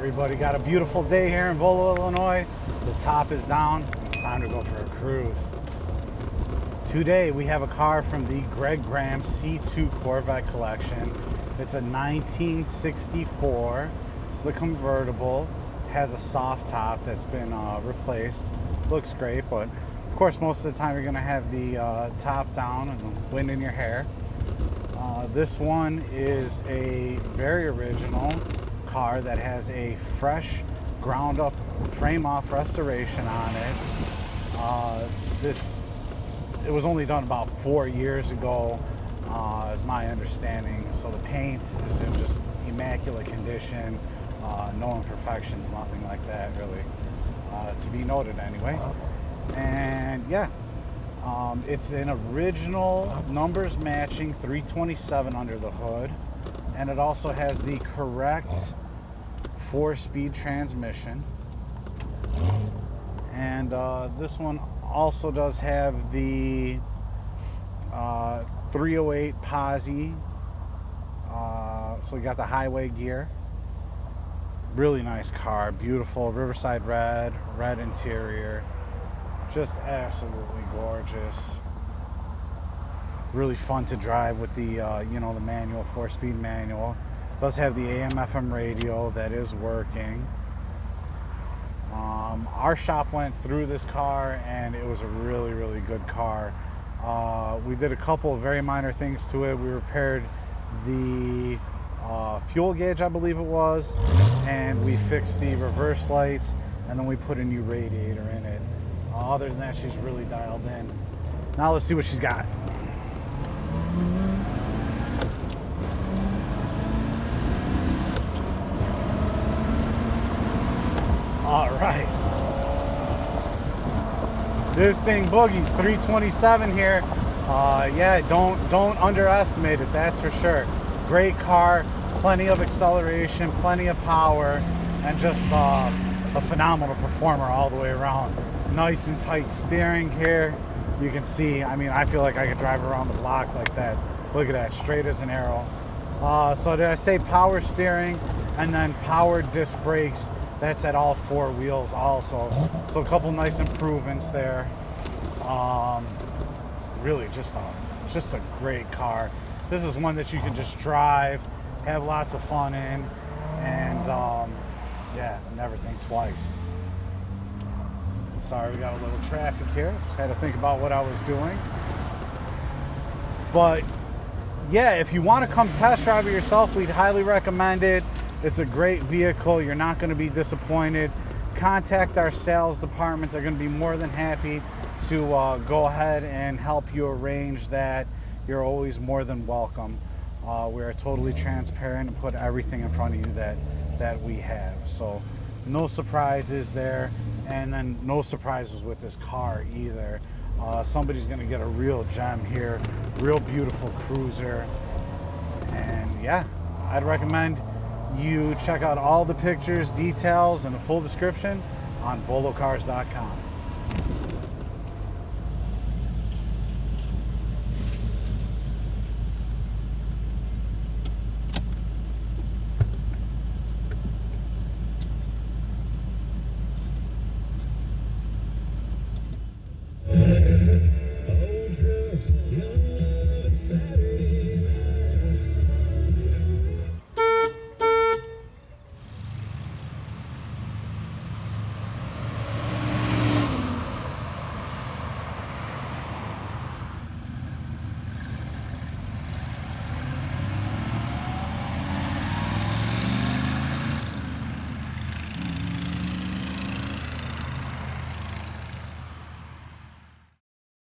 everybody, got a beautiful day here in Volo, Illinois. The top is down. It's time to go for a cruise. Today we have a car from the Greg Graham C2 Corvette collection. It's a 1964. It's the convertible. Has a soft top that's been replaced. Looks great, but of course most of the time you're going to have the top down and the wind in your hair. This one is a very original car that has a fresh ground up frame off restoration on it. It was only done about 4 years ago, is my understanding. So the paint is in just immaculate condition, no imperfections, nothing like that really, to be noted anyway. And yeah, it's an original numbers matching 327 under the hood, and it also has the correct 4-speed transmission. And this one also does have the 308 posi, so you got the highway gear. Really nice car, beautiful Riverside red interior, just absolutely gorgeous. Really fun to drive with the the manual, 4-speed manual. Does have the AM/FM radio that is working. Our shop went through this car and it was a really good car. We did a couple of very minor things to it. We repaired the fuel gauge, I believe it was, and we fixed the reverse lights, and then we put a new radiator in it. Other than that, she's really dialed in. Now let's see what she's got. All right. This thing boogies, 327 here. Yeah, don't underestimate it, that's for sure. Great car, plenty of acceleration, plenty of power, and just a phenomenal performer all the way around. Nice and tight steering here. You can see, I mean, I feel like I could drive around the block like that. Look at that, straight as an arrow. So did I say power steering and then power disc brakes? That's at all 4 wheels also. So a couple nice improvements there. Really just a great car. This is one that you can just drive, have lots of fun in, and yeah, never think twice. Sorry, we got a little traffic here. Just had to think about what I was doing. But yeah, if you want to come test drive it yourself, we'd highly recommend it. It's a great vehicle. You're not going to be disappointed. Contact our sales department. They're going to be more than happy to go ahead and help you arrange that. You're always more than welcome. We are totally transparent and put everything in front of you that we have. So no surprises there, and then no surprises with this car either. Somebody's going to get a real gem here, real beautiful cruiser. And yeah, I'd recommend you check out all the pictures, details, and the full description on volocars.com.